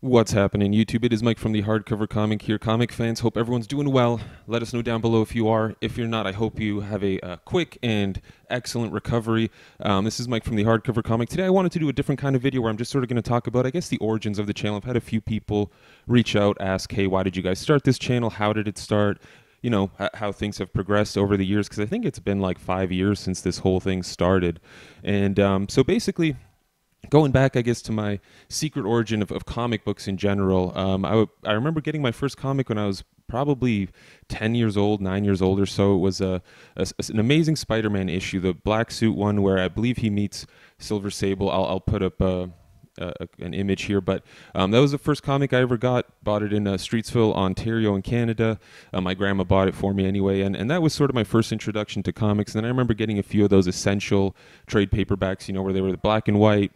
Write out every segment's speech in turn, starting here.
What's happening, YouTube? It is Mike from the Hardcover Comic here. Comic fans, hope everyone's doing well. Let us know down below if you are. If you're not, I hope you have a quick and excellent recovery. This is Mike from the Hardcover Comic. Today I wanted to do a different kind of video where I'm just sort of going to talk about, I guess, the origins of the channel. I've had a few people reach out, ask, hey, why did you guys start this channel? How did it start? You know, how things have progressed over the years, because I think it's been like 5 years since this whole thing started. And so basically, going back, I guess, to my secret origin of comic books in general, I remember getting my first comic when I was probably 10 years old, 9 years old or so. It was an Amazing Spider-Man issue, the black suit one where I believe he meets Silver Sable. I'll put up an image here, but that was the first comic I ever got. Bought it in Streetsville, Ontario in Canada. My grandma bought it for me anyway, and that was sort of my first introduction to comics. And then I remember getting a few of those essential trade paperbacks, you know, where they were the black and white,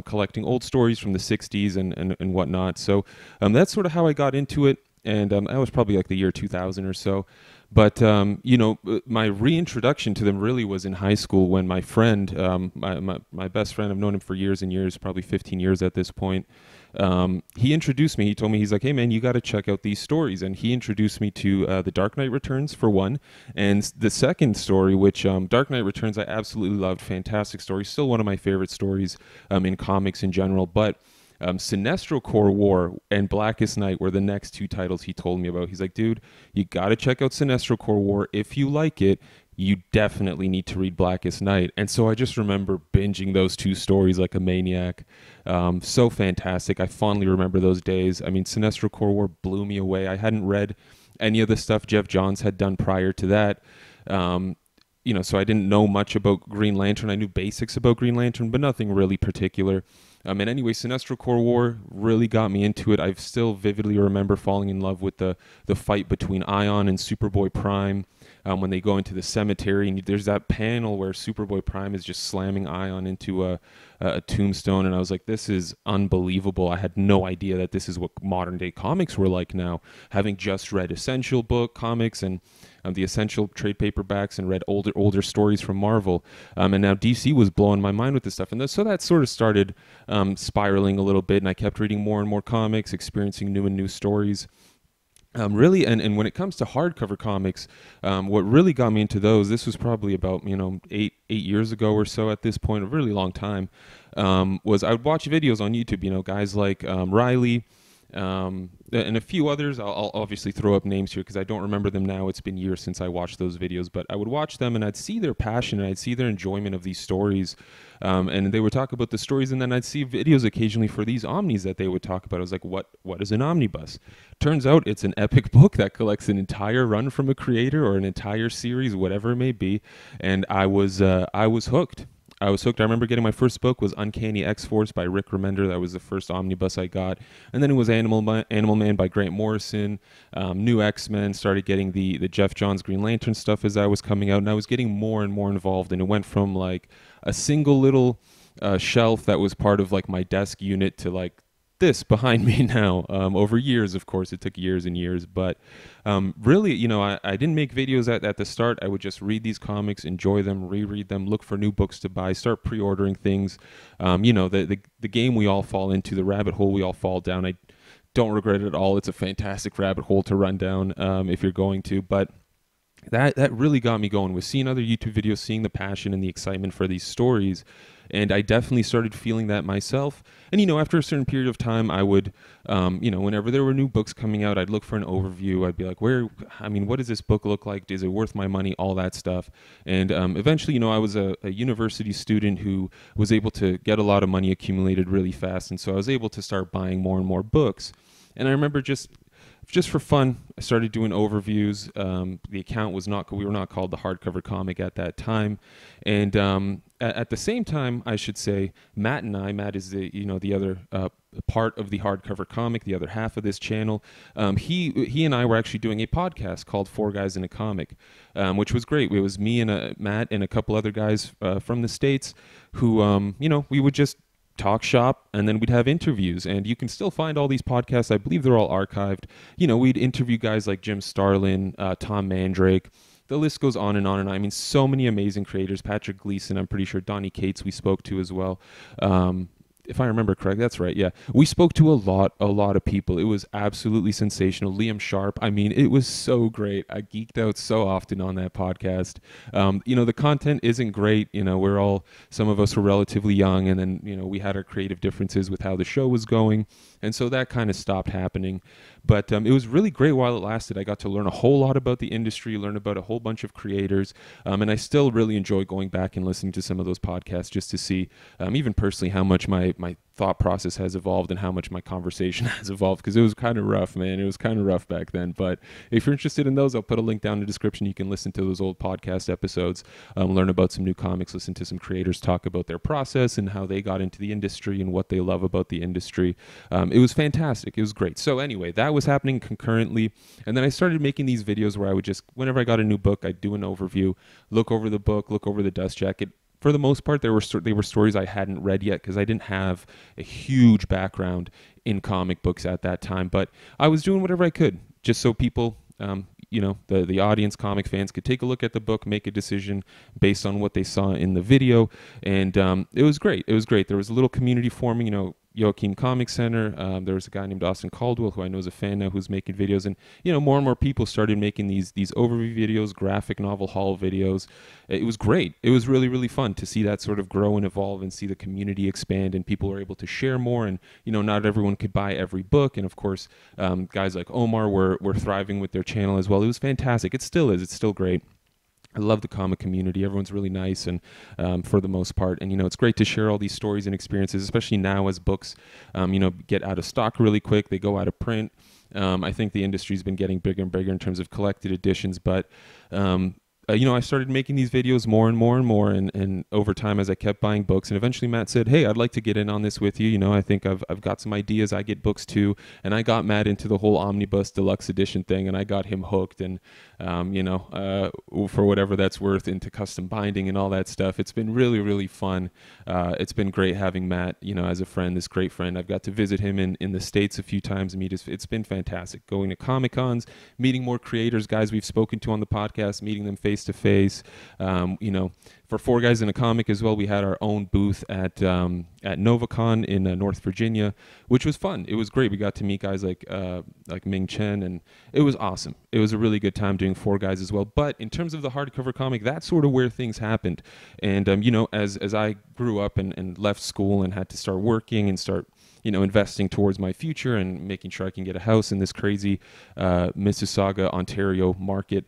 collecting old stories from the 60s and whatnot. So that's sort of how I got into it, and that was probably like the year 2000 or so. But, you know, my reintroduction to them really was in high school when my friend, my best friend, I've known him for years and years, probably 15 years at this point, he introduced me. He told me, he's like, hey, man, you got to check out these stories. And he introduced me to The Dark Knight Returns, for one. And the second story, which Dark Knight Returns, I absolutely loved. Fantastic story. Still one of my favorite stories in comics in general. But Sinestro Core War and Blackest Night were the next two titles he told me about. He's like, dude, you got to check out Sinestro Core War. If you like it, you definitely need to read Blackest Night. And so I just remember binging those two stories like a maniac. So fantastic. I fondly remember those days. I mean, Sinestro Core War blew me away. I hadn't read any of the stuff Jeff Johns had done prior to that. You know, so I didn't know much about Green Lantern. I knew basics about Green Lantern, but nothing really particular. And anyway, Sinestro Core War really got me into it. I still vividly remember falling in love with the fight between Ion and Superboy Prime when they go into the cemetery. And there's that panel where Superboy Prime is just slamming Ion into a tombstone. And I was like, this is unbelievable. I had no idea that this is what modern day comics were like now. Having just read Essential book comics and the Essential trade paperbacks and read older stories from Marvel. And now DC was blowing my mind with this stuff. And so that sort of started spiraling a little bit, and I kept reading more and more comics, experiencing new stories. Really, and when it comes to hardcover comics, what really got me into those, this was probably about, you know, eight years ago or so at this point, a really long time, was I would watch videos on YouTube, you know, guys like Riley, and a few others. I'll obviously throw up names here because I don't remember them now. It's been years since I watched those videos, but I would watch them and I'd see their passion and I'd see their enjoyment of these stories. And they would talk about the stories, and then I'd see videos occasionally for these omnis that they would talk about. I was like, what is an omnibus? Turns out it's an epic book that collects an entire run from a creator or an entire series, whatever it may be. And I was hooked. I was hooked. I remember getting my first book was Uncanny X-Force by Rick Remender. That was the first omnibus I got. And then it was Animal Man by Grant Morrison. New X-Men. Started getting the Jeff Johns Green Lantern stuff as I was coming out. And I was getting more and more involved. And it went from like a single little shelf that was part of like my desk unit to like this behind me now. Over years, of course, it took years and years, but really, you know, I didn't make videos at the start. I would just read these comics, enjoy them, reread them, look for new books to buy, start pre-ordering things. You know, the game we all fall into, the rabbit hole we all fall down. I don't regret it at all. It's a fantastic rabbit hole to run down if you're going to, but that really got me going, was seeing other YouTube videos, seeing the passion and the excitement for these stories. And I definitely started feeling that myself. And, you know, after a certain period of time, I would, you know, whenever there were new books coming out, I'd look for an overview. I'd be like, what does this book look like? Is it worth my money? All that stuff. And eventually, you know, I was a university student who was able to get a lot of money accumulated really fast. And so I was able to start buying more and more books. And I remember just for fun, I started doing overviews. The account was we were not called the Hardcover Comic at that time. And at the same time, I should say, Matt is the other part of the Hardcover Comic, the other half of this channel. He and I were actually doing a podcast called Four Guys in a Comic, which was great. It was me and Matt and a couple other guys from the States who, you know, we would just talk shop, and then we'd have interviews. And you can still find all these podcasts. I believe they're all archived. You know, we'd interview guys like Jim Starlin, Tom Mandrake. The list goes on and on and on. I mean, so many amazing creators. Patrick Gleason, I'm pretty sure. Donnie Cates we spoke to as well. if I remember correct, that's right. Yeah, we spoke to a lot of people. It was absolutely sensational. Liam Sharp. I mean, it was so great. I geeked out so often on that podcast. The content isn't great. Some of us were relatively young, and then we had our creative differences with how the show was going, and so that kind of stopped happening. But it was really great while it lasted. I got to learn a whole lot about the industry, learn about a whole bunch of creators, and I still really enjoy going back and listening to some of those podcasts just to see, even personally, how much my thought process has evolved and how much my conversation has evolved, because it was kind of rough, man. It was kind of rough back then. But if you're interested in those, I'll put a link down in the description. You can listen to those old podcast episodes, learn about some new comics, listen to some creators talk about their process and how they got into the industry and what they love about the industry. It was fantastic. It was great. So anyway, that was happening concurrently. And then I started making these videos where I would just, whenever I got a new book, I'd do an overview, look over the book, look over the dust jacket. For the most part, they were stories I hadn't read yet, because I didn't have a huge background in comic books at that time. But I was doing whatever I could just so people, the audience, comic fans, could take a look at the book, make a decision based on what they saw in the video. And it was great. It was great. There was a little community forming, Joachim Comic Center. There was a guy named Austin Caldwell, who I know is a fan now, who's making videos, and more and more people started making these overview videos, graphic novel haul videos. It was great. It was really, really fun to see that sort of grow and evolve, and see the community expand, and people were able to share more. And not everyone could buy every book, and of course, guys like Omar were thriving with their channel as well. It was fantastic. It still is. It's still great. I love the comic community. Everyone's really nice, and for the most part. And it's great to share all these stories and experiences, especially now as books, get out of stock really quick. They go out of print. I think the industry's been getting bigger and bigger in terms of collected editions, but I started making these videos more and more and more, and over time, as I kept buying books, and eventually Matt said, "Hey, I'd like to get in on this with you. I think I've got some ideas. I get books too." And I got Matt into the whole omnibus deluxe edition thing, and I got him hooked, and for whatever that's worth, into custom binding and all that stuff. It's been really, really fun. It's been great having Matt, as a friend, this great friend. I've got to visit him in the States a few times. It's been fantastic going to Comic Cons, meeting more creators, guys we've spoken to on the podcast, meeting them face to face. For Four Guys in a Comic as well, we had our own booth at NovaCon in North Virginia, which was fun. It was great. We got to meet guys like Ming Chen, and it was awesome. It was a really good time doing Four Guys as well. But in terms of the hardcover comic, that's sort of where things happened. And as I grew up and left school and had to start working and start investing towards my future and making sure I can get a house in this crazy Mississauga, Ontario market,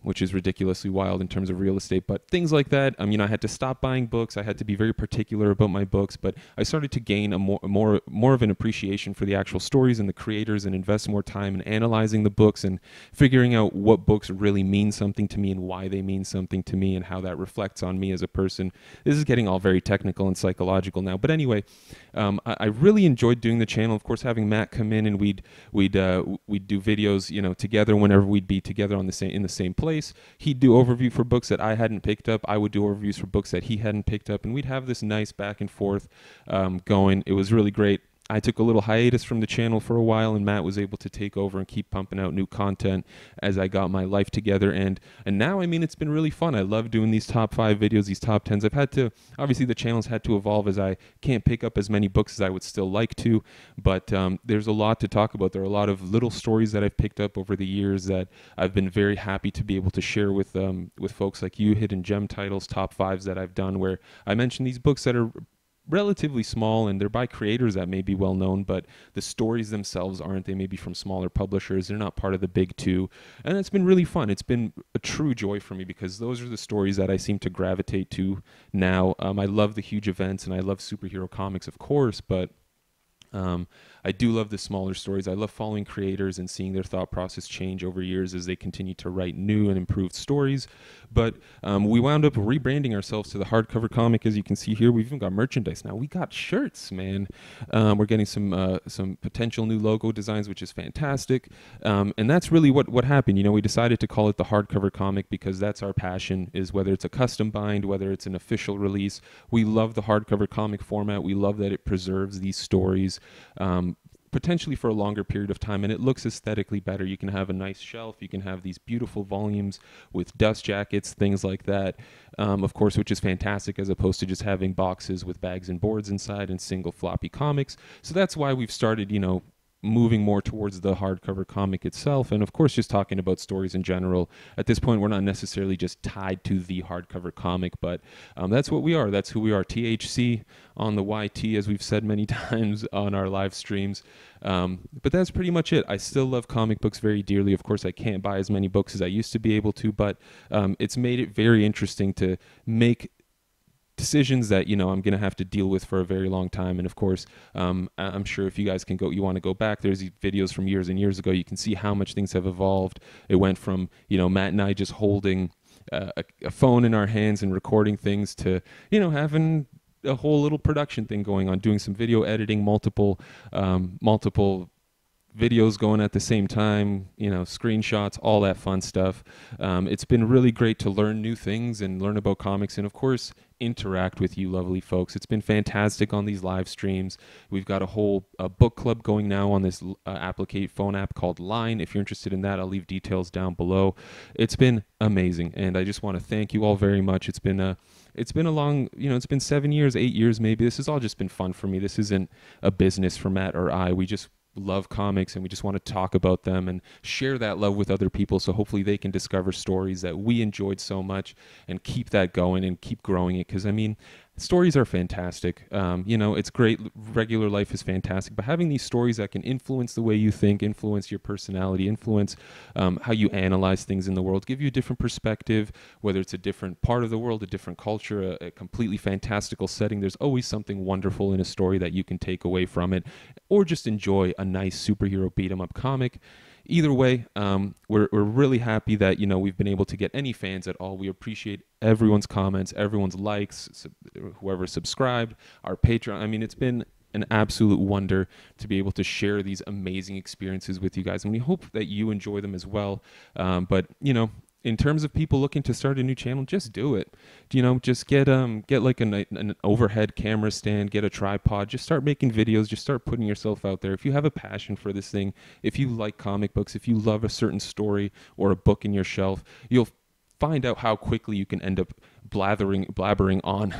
which is ridiculously wild in terms of real estate. But things like that, I had to stop buying books. I had to be very particular about my books, but I started to gain a more of an appreciation for the actual stories and the creators, and invest more time in analyzing the books and figuring out what books really mean something to me and why they mean something to me and how that reflects on me as a person. This is getting all very technical and psychological now, but anyway, I really enjoyed doing the channel. Of course, having Matt come in, and we'd do videos, together whenever we'd be together in the same place. He'd do overview for books that I hadn't picked up. I would do overviews for books that he hadn't picked up, and we'd have this nice back and forth going. It was really great. I took a little hiatus from the channel for a while, and Matt was able to take over and keep pumping out new content as I got my life together. And now, it's been really fun. I love doing these top 5 videos, these top 10s. Obviously the channel's had to evolve, as I can't pick up as many books as I would still like to, but there's a lot to talk about. There are a lot of little stories that I've picked up over the years that I've been very happy to be able to share with folks like you, hidden gem titles, top 5s that I've done, where I mention these books that are relatively small, and they're by creators that may be well known, but the stories themselves aren't. They may be from smaller publishers. They're not part of the big two, and it's been really fun. It's been a true joy for me, because those are the stories that I seem to gravitate to now. I love the huge events, and I love superhero comics, of course, but I do love the smaller stories. I love following creators and seeing their thought process change over years as they continue to write new and improved stories. But we wound up rebranding ourselves to the Hardcover Comic. As you can see here, we've even got merchandise now. We got shirts, man. We're getting some potential new logo designs, which is fantastic. And that's really what happened. We decided to call it the Hardcover Comic because that's our passion, is whether it's a custom bind, whether it's an official release. We love the hardcover comic format. We love that it preserves these stories potentially for a longer period of time, and it looks aesthetically better. You can have a nice shelf, you can have these beautiful volumes with dust jackets, things like that, of course, which is fantastic as opposed to just having boxes with bags and boards inside and single floppy comics. So that's why we've started, moving more towards the hardcover comic itself, and of course just talking about stories in general. At this point, we're not necessarily just tied to the hardcover comic, but that's what we are. That's who we are. THC on the YT, as we've said many times on our live streams. But that's pretty much it. I still love comic books very dearly. Of course, I can't buy as many books as I used to be able to, but it's made it very interesting to make decisions that I'm going to have to deal with for a very long time. And of course, I'm sure if you guys you want to go back, there's these videos from years and years ago. You can see how much things have evolved. It went from Matt and I just holding a phone in our hands and recording things to having a whole little production thing going on, doing some video editing, multiple videos going at the same time, screenshots, all that fun stuff. It's been really great to learn new things and learn about comics, and of course interact with you lovely folks. It's been fantastic on these live streams. We've got a whole book club going now on this phone app called Line. If you're interested in that, I'll leave details down below. It's been amazing, and I just want to thank you all very much. It's been a long, it's been 7 years, 8 years maybe. This has all just been fun for me. This isn't a business for Matt or I. We just love comics, and we just want to talk about them and share that love with other people, so hopefully they can discover stories that we enjoyed so much and keep that going and keep growing it, because stories are fantastic. It's great. Regular life is fantastic, but having these stories that can influence the way you think, influence your personality, influence how you analyze things in the world, give you a different perspective, whether it's a different part of the world, a different culture, a completely fantastical setting. There's always something wonderful in a story that you can take away from it, or just enjoy a nice superhero beat-em-up comic. Either way, we're really happy that we've been able to get any fans at all. We appreciate everyone's comments, everyone's likes, whoever subscribed, our Patreon. It's been an absolute wonder to be able to share these amazing experiences with you guys, and we hope that you enjoy them as well. But in terms of people looking to start a new channel, just do it. Just get like an overhead camera stand, get a tripod, just start making videos, just start putting yourself out there. If you have a passion for this thing, if you like comic books, if you love a certain story or a book in your shelf, you'll find out how quickly you can end up blabbering on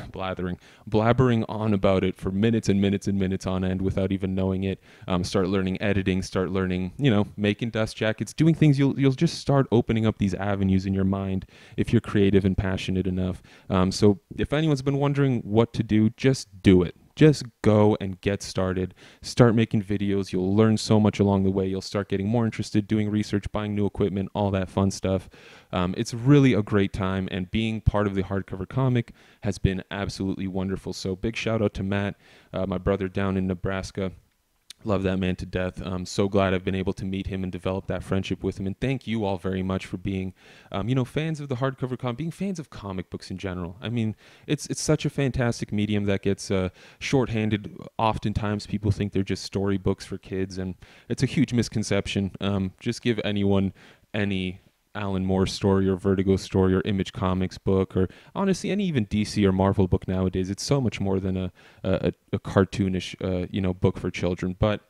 about it for minutes and minutes and minutes on end without even knowing it. Start learning editing, start learning, making dust jackets, doing things. You'll just start opening up these avenues in your mind if you're creative and passionate enough. So if anyone's been wondering what to do, just do it. Just go and get started. Start making videos. You'll learn so much along the way. You'll start getting more interested, doing research, buying new equipment, all that fun stuff. It's really a great time, and being part of the Hardcover Comic has been absolutely wonderful. So big shout out to Matt, my brother down in Nebraska. Love that man to death. I'm so glad I've been able to meet him and develop that friendship with him. And thank you all very much for being, fans of the hardcover comic, being fans of comic books in general. It's such a fantastic medium that gets shorthanded. Oftentimes people think they're just storybooks for kids, and it's a huge misconception. Just give anyone any Alan Moore story or Vertigo story or Image Comics book, or honestly any even DC or Marvel book nowadays. It's so much more than a cartoonish book for children. But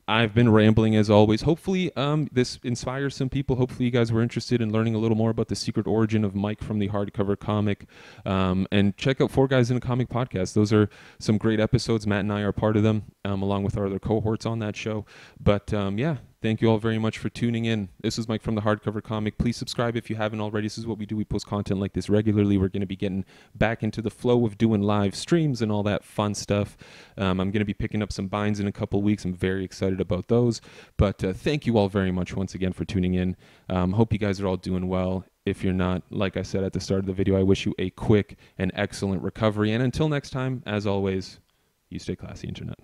I've been rambling as always. Hopefully this inspires some people. Hopefully you guys were interested in learning a little more about the secret origin of Mike from the Hardcover Comic. And check out 4 Guys in a Comic podcast. Those are some great episodes. Matt and I are part of them, along with our other cohorts on that show. But yeah, thank you all very much for tuning in. This is Mike from the Hardcover Comic. Please subscribe if you haven't already. This is what we do. We post content like this regularly. We're going to be getting back into the flow of doing live streams and all that fun stuff. I'm going to be picking up some binds in a couple weeks. I'm very excited about those. But thank you all very much once again for tuning in. Hope you guys are all doing well. If you're not, like I said at the start of the video, I wish you a quick and excellent recovery. And until next time, as always, you stay classy, Internet.